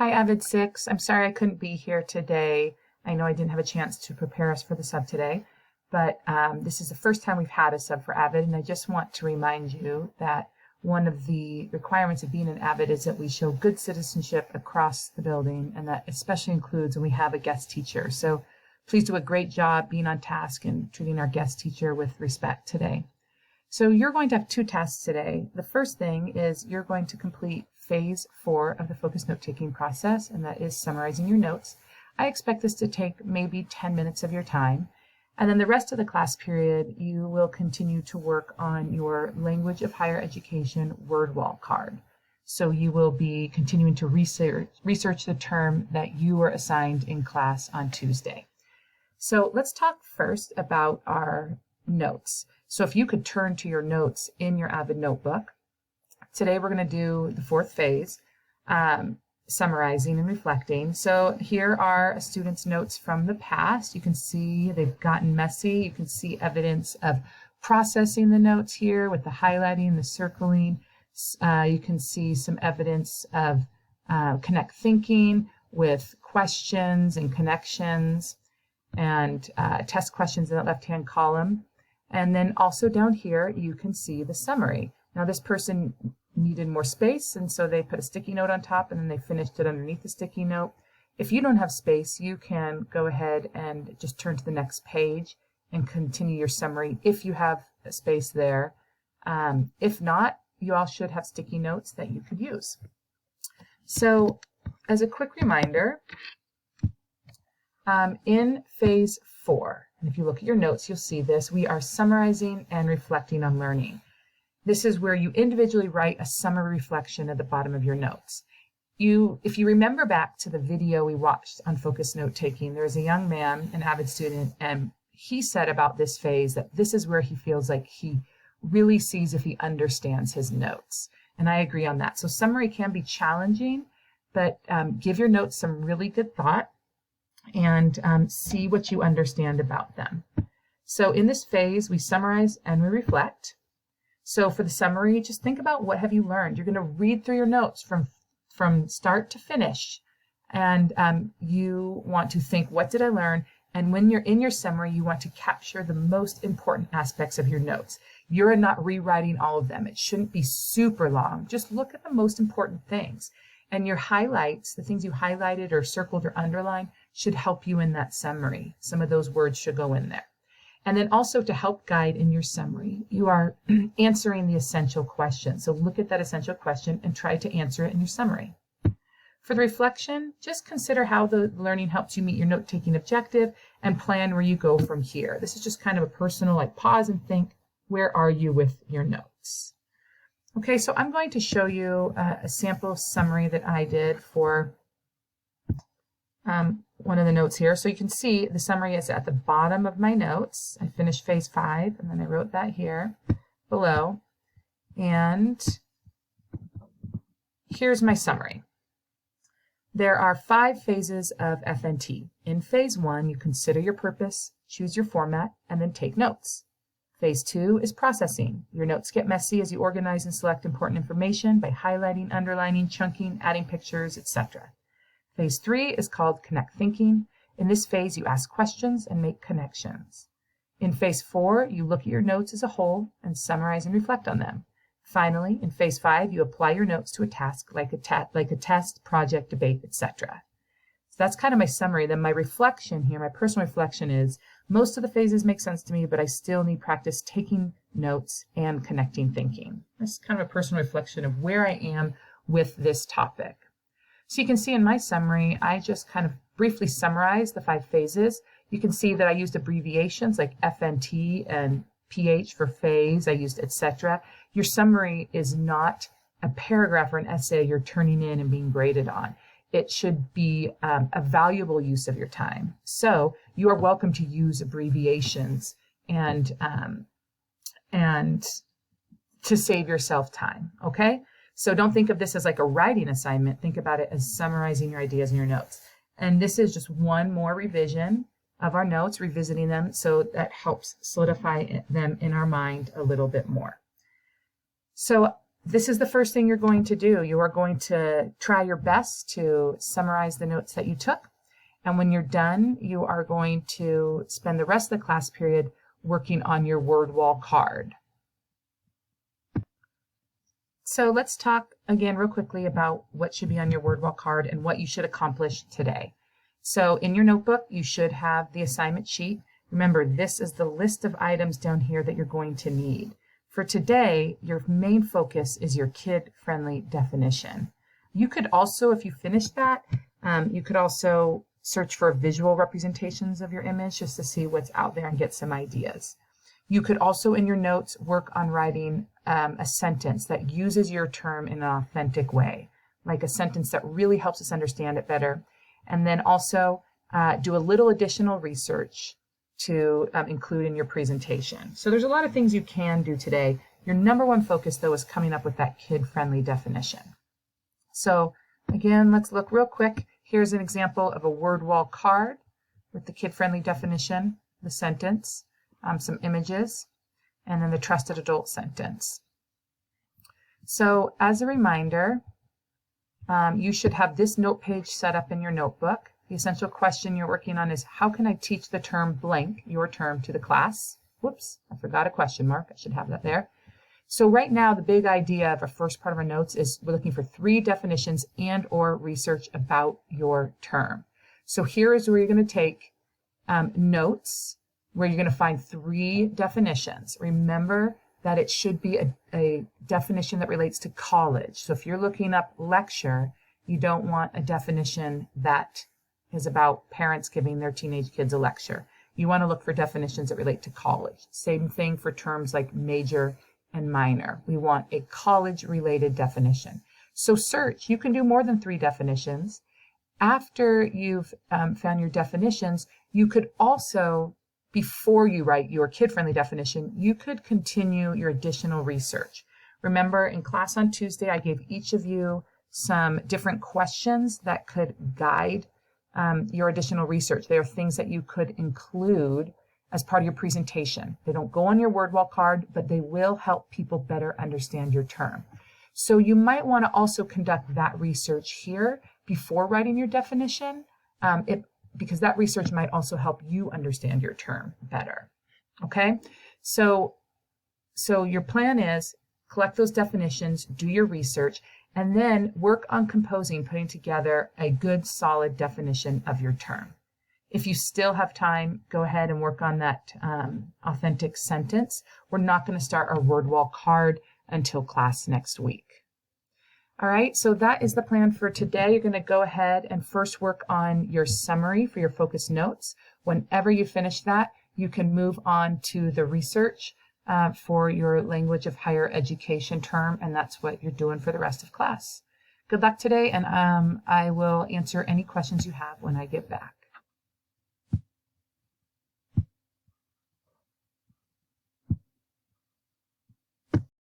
Hi, AVID 6. I'm sorry I couldn't be here today. I know I didn't have a chance to prepare us for the sub today, but this is the first time we've had a sub for AVID, and I just want to remind you that one of the requirements of being an AVID is that we show good citizenship across the building, and that especially includes when we have a guest teacher. So please do a great job being on task and treating our guest teacher with respect today. So you're going to have two tasks today. The first thing is you're going to complete phase 4 of the focus note-taking process, and that is summarizing your notes. I expect this to take maybe 10 minutes of your time. And then the rest of the class period, you will continue to work on your Language of Higher Education word wall card. So you will be continuing to research the term that you were assigned in class on Tuesday. So let's talk first about our notes. So if you could turn to your notes in your AVID notebook. Today we're going to do the 4th phase, summarizing and reflecting. So here are a student's notes from the past. You can see they've gotten messy. You can see evidence of processing the notes here with the highlighting, the circling. You can see some evidence of connect thinking with questions and connections and test questions in that left-hand column. And then also down here, you can see the summary. Now this person needed more space, and so they put a sticky note on top and then they finished it underneath the sticky note. If you don't have space, you can go ahead and just turn to the next page and continue your summary if you have a space there. If not, you all should have sticky notes that you could use. So as a quick reminder, in phase 4, and if you look at your notes, you'll see this, we are summarizing and reflecting on learning. This is where you individually write a summary reflection at the bottom of your notes. If you remember back to the video we watched on focus note taking, there was a young man, an AVID student, and he said about this phase that this is where he feels like he really sees if he understands his notes. And I agree on that. So summary can be challenging, but give your notes some really good thought and see what you understand about them. So in this phase, we summarize and we reflect. So for the summary, just think about what have you learned. You're going to read through your notes from start to finish, and you want to think, what did I learn? And when you're in your summary, you want to capture the most important aspects of your notes. You're not rewriting all of them. It shouldn't be super long. Just look at the most important things. And your highlights, the things you highlighted or circled or underlined, should help you in that summary. Some of those words should go in there. And then also to help guide in your summary, you are answering the essential question. So look at that essential question and try to answer it in your summary. For the reflection, just consider how the learning helps you meet your note-taking objective and plan where you go from here. This is just kind of a personal, pause and think, where are you with your notes? Okay, so I'm going to show you a sample summary that I did for one of the notes here. So you can see the summary is at the bottom of my notes. I finished phase 5, and then I wrote that here below. And here's my summary. There are 5 phases of FNT. In phase 1, you consider your purpose, choose your format, and then take notes. Phase 2 is processing. Your notes get messy as you organize and select important information by highlighting, underlining, chunking, adding pictures, etc. Phase 3 is called Connect Thinking. In this phase, you ask questions and make connections. In phase 4, you look at your notes as a whole and summarize and reflect on them. Finally, in phase 5, you apply your notes to a task like a test, project, debate, etc. So that's kind of my summary. Then my reflection here, my personal reflection is, most of the phases make sense to me, but I still need practice taking notes and connecting thinking. That's kind of a personal reflection of where I am with this topic. So you can see in my summary, I just kind of briefly summarized the 5 phases. You can see that I used abbreviations like FNT and PH for phase. I used etc. Your summary is not a paragraph or an essay you're turning in and being graded on. It should be a valuable use of your time. So you are welcome to use abbreviations and to save yourself time, okay? So don't think of this as like a writing assignment. Think about it as summarizing your ideas in your notes. And this is just one more revision of our notes, revisiting them, so that helps solidify them in our mind a little bit more. So this is the first thing you're going to do. You are going to try your best to summarize the notes that you took. And when you're done, you are going to spend the rest of the class period working on your word wall card. So let's talk again real quickly about what should be on your word wall card and what you should accomplish today. So in your notebook, you should have the assignment sheet. Remember, this is the list of items down here that you're going to need. For today, your main focus is your kid-friendly definition. You could also, if you finish that, you could also search for visual representations of your image just to see what's out there and get some ideas. You could also, in your notes, work on writing a sentence that uses your term in an authentic way, like a sentence that really helps us understand it better. And then also do a little additional research to include in your presentation. So there's a lot of things you can do today. Your number one focus, though, is coming up with that kid-friendly definition. So again, let's look real quick. Here's an example of a word wall card with the kid-friendly definition, the sentence, some images, and then the trusted adult sentence. So as a reminder, you should have this note page set up in your notebook. The essential question you're working on is, how can I teach the term blank, your term, to the class? Whoops, I forgot a question mark. I should have that there. So right now, the big idea of our first part of our notes is we're looking for 3 definitions and or research about your term. So here is where you're going to take notes, where you're going to find 3 definitions. Remember that it should be a definition that relates to college. So if you're looking up lecture, you don't want a definition that is about parents giving their teenage kids a lecture. You want to look for definitions that relate to college. Same thing for terms like major and minor. We want a college-related definition. So search. You can do more than 3 definitions. After you've found your definitions, you could also, before you write your kid-friendly definition, you could continue your additional research. Remember, in class on Tuesday, I gave each of you some different questions that could guide your additional research. They are things that you could include as part of your presentation. They don't go on your word wall card, but they will help people better understand your term. So you might want to also conduct that research here before writing your definition, because that research might also help you understand your term better. Okay, so your plan is collect those definitions, do your research, and then work on composing, putting together a good, solid definition of your term. If you still have time, go ahead and work on that authentic sentence. We're not going to start our word wall card until class next week. All right, so that is the plan for today. You're going to go ahead and first work on your summary for your focus notes. Whenever you finish that, you can move on to the research for your language of higher education term, and that's what you're doing for the rest of class. Good luck today, and I will answer any questions you have when I get back.